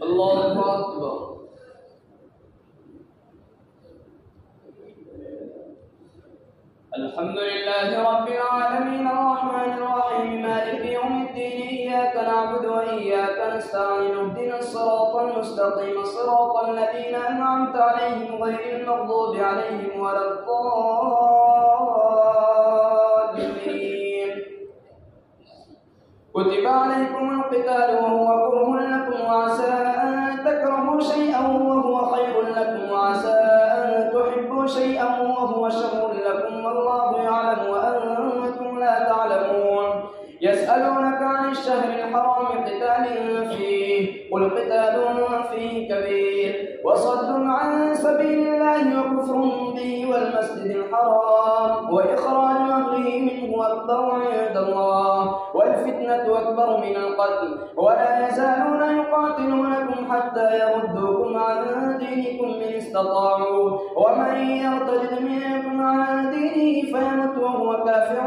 الله أكبر. الحمد لله رب العالمين الرحمن الرحيم مالك يوم الدين إياك نعبد وإياك نستعين اهدنا الصراط المستقيم صراط الذين أنعمت عليهم غير المغضوب عليهم ولا الضالين. كتب عليكم القتال وهو كره لكم وعسى أن تكرهوا شيئا وهو خير لكم وعسى أن تحبوا شيئا وهو شر لكم والله يعلم وأنتم لا تعلمون. يسألونك عن الشهر الحرام قتال فيه قل قتال فيه كبير وصد عن سبيل الله وكفر به والمسجد الحرام وإخراج أهله منه أكبر عند الله والفتنة أكبر من القتل ولا يزالون يقاتلونكم حتى يردوكم عن دينكم إن استطاعوا ومن يرتد منكم عن دينه فيمت وهو كافر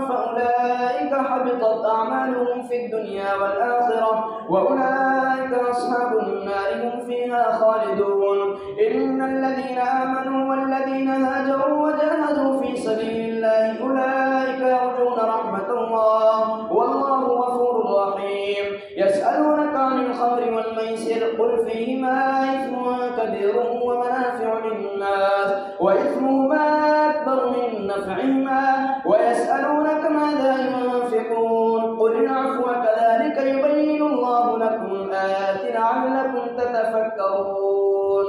فأولئك حبطت أعمالهم في الدنيا والآخرة وأولئك أصحاب النار هم فيها خالدون. إن الذين آمنوا والذين هاجروا وجاهدوا في سبيل الله أولئك يرجون رحمة الله والله غفور رحيم. يسألونك عن الخمر والميسر قل فيهما إثم كبير ومنافع للناس وإثمهما أكبر من نفعهما ويسألونك ماذا ينفقون قل العفو كذلك يبين الله لكم الآيات لعلكم تتفكرون.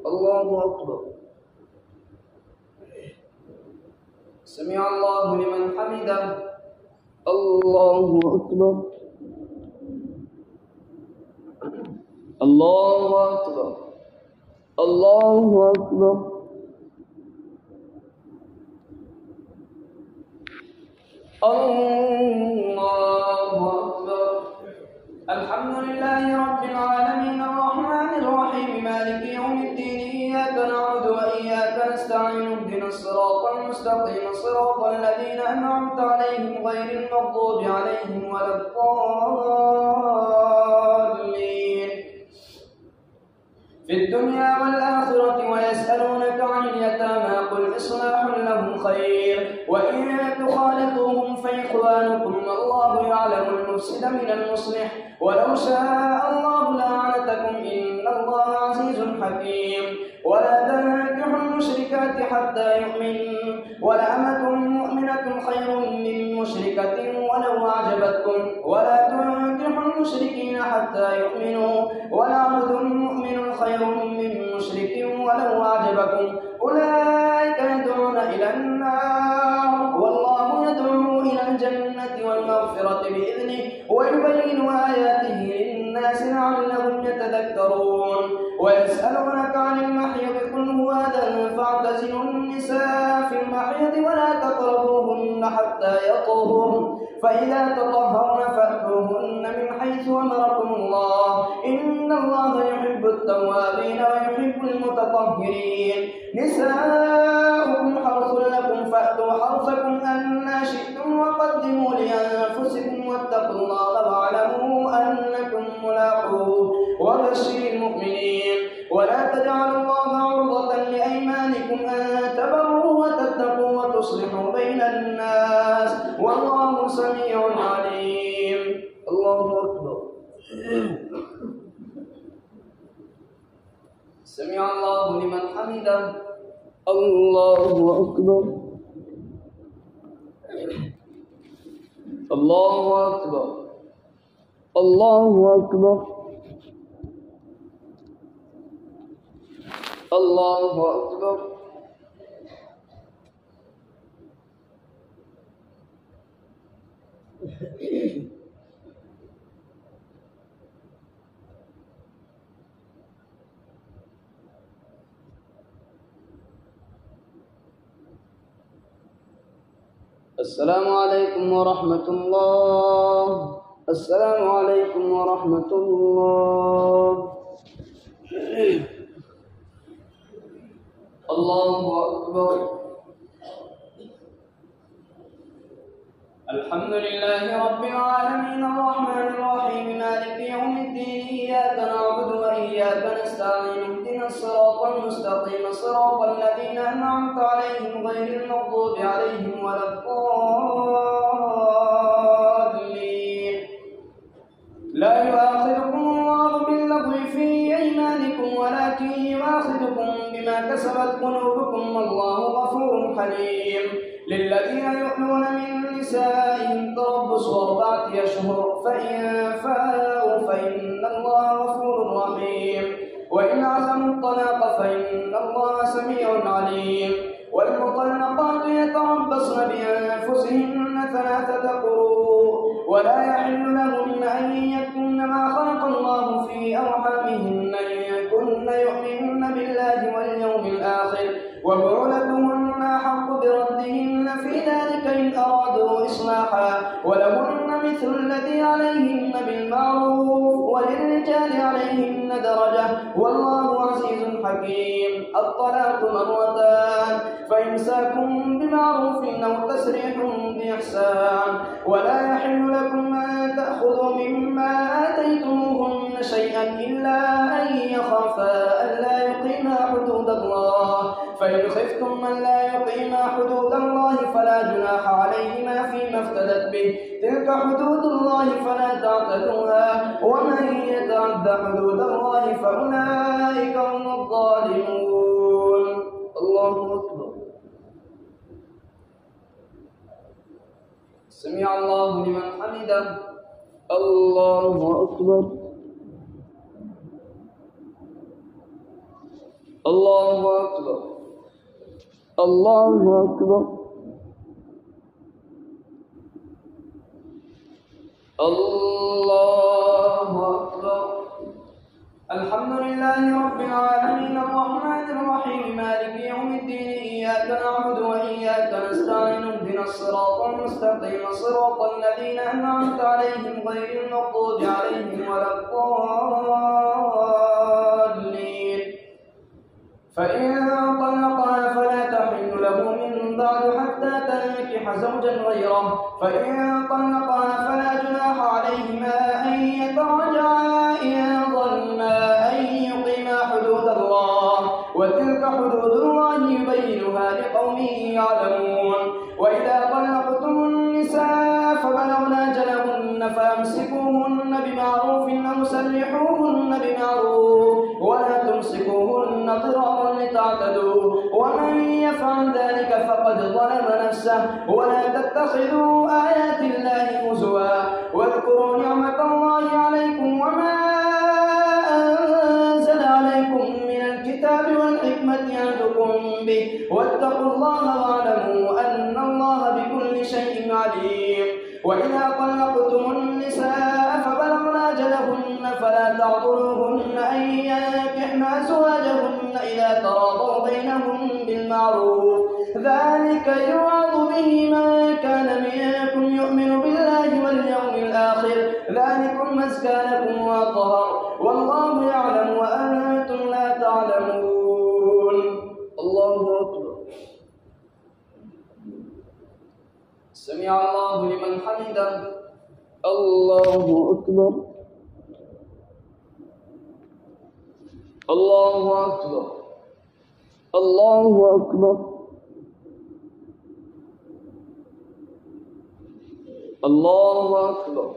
الله أكبر. سمع الله لمن حمده. الله أكبر. الله أكبر. الله أكبر. الله أكبر. الحمد لله رب العالمين الرحمن الرحيم مالك يوم الدين إياك نعبد وإياك نستعين اهدنا الصراط المستقيم صراط الذين أنعمت عليهم غير المغضوب عليهم ولا الضالين. في الدنيا والآخرة ويسألونك عن اليتامى قل إصلاح لهم خير وإن تخالطوهم فإخوانكم الله يعلم المفسد من المصلح ولو شاء الله لأعنتكم إن الله عزيز حكيم. ولا تنكحوا المشركات حتى يؤمنوا ولأمة مؤمنة خير من مشركة ولو أعجبتكم ولا تنكحوا المشركين حتى يؤمنوا ولعبد مؤمن خير من مشرك ولو أعجبكم أولئك يدعون إلى النار والله يدعو إلى الجنة والمغفرة بإذنه ويبين آياته للناس لعلهم يتذكرون. ويسألونك عن المحيض قل هو أذى فاعتزلوا النساء في المحيض ولا تقربوهن حتى يطهرن فإذا تطهرن فأتوهن من حيث أمركم الله إن الله يحب التوابين ويحب المتطهرين. نساؤكم حرث لكم فأتوا حرثكم أنى شئتم وقدموا لأنفسكم واتقوا الله واعلموا أنكم ملاقوه وبشر المؤمنين. ولا تجعلوا الله عرضة لأيمانكم أن تبروا وتتقوا وتصلحوا بين الناس والله سميع عليم. الله أكبر. سمع الله لمن حمده. الله أكبر. الله أكبر. الله أكبر. الله أكبر. السلام عليكم ورحمة الله. السلام عليكم ورحمة الله. الله أكبر. الحمد لله رب العالمين الرحمن الرحيم مالك يوم الدين إياك نعبد وإياك وإياك نستعين اهدنا الصراط المستقيم صراط الذين أنعمت عليهم غير المغضوب عليهم ولا الضالين. لا يؤاخذكم الله باللغو في أيمانكم ولكن يؤاخذكم بما كسبت قلوبكم والله غفور حليم. للذين يؤلون من نسائهم تربص 4 أشهر فإن فاءوا فإن الله غفور رحيم. وإن عزموا الطلاق فإن الله سميع عليم. والمطلقات يتربصن بأنفسهن 3 قروء ولا يحل لهن أن يكتمن ما خلق الله في أرحامهن إن كن يؤمنن بالله واليوم الآخر وبعولتهن أحق بردهن في ذلك إن أرادوا إصلاحا ولهن مثل الذي عليهن بالمعروف وللرجال عليهن درجة والله عزيز حكيم. الطلاق 2 فإمساكم بمعروف أو تسريح بإحسان ولا يحل لكم أن تأخذوا مما آتيتموهن شيئا إلا أن يخافا ألا يقيما حدود الله فإن خفتم من لا يقيما حدود الله فلا جناح عليهما فيما افتدت به تلك حدود الله فلا تعتدوها ومن يتعد حدود الله فأولئك هم الظالمون. الله أكبر. سمع الله لمن حمده. الله أكبر. الله أكبر. الله أكبر. الله أكبر. الحمد لله رب العالمين الرحمن الرحيم مالك يوم الدين إياك نعبد وإياك نستعين اهدنا الصراط المستقيم صراط الذين أنعمت عليهم غير المغضوب عليهم ولا الضالين. فإن طلقها فلا تحل له من بعد حتى تنكح زوجا غيره فإن طلقها فلا جناح عليهما أن يتراجعا إن ظنا أن يقيما حدود الله وتلك حدود الله يبينها لقوم يعلمون. وإذا طلقتم النساء فبلغن أجلهن فأمسكوهن بمعروف أو سرحوهن بمعروف ولا تمسكوهن ضرارا لتعتدوا ومن يفعل ذلك فقد ظلم نفسه ولا تتخذوا آيات الله هزوا واذكروا نعمة الله عليكم وما أنزل عليكم من الكتاب والحكمة يعظكم به واتقوا الله واعلموا أن الله بكل شيء عليم. وإذا طلقتم النساء فبلغن أجلهن فلا تعضلوهن أن ينكحن أزواجهن إذا تراضوا بينهم بالمعروف ذلك يوعظ به من كان منكم يؤمن بالله واليوم الآخر ذلكم أزكى لكم وأطهر والله يعلم وأنتم لا تعلمون. الله أكبر. سمع الله لمن حمده. الله أكبر. الله أكبر. الله أكبر. الله أكبر.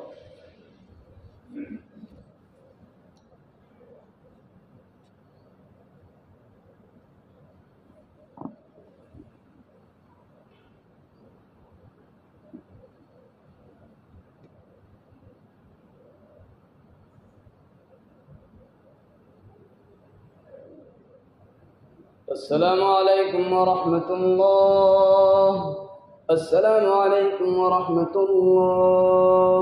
السلام عليكم ورحمة الله. السلام عليكم ورحمة الله.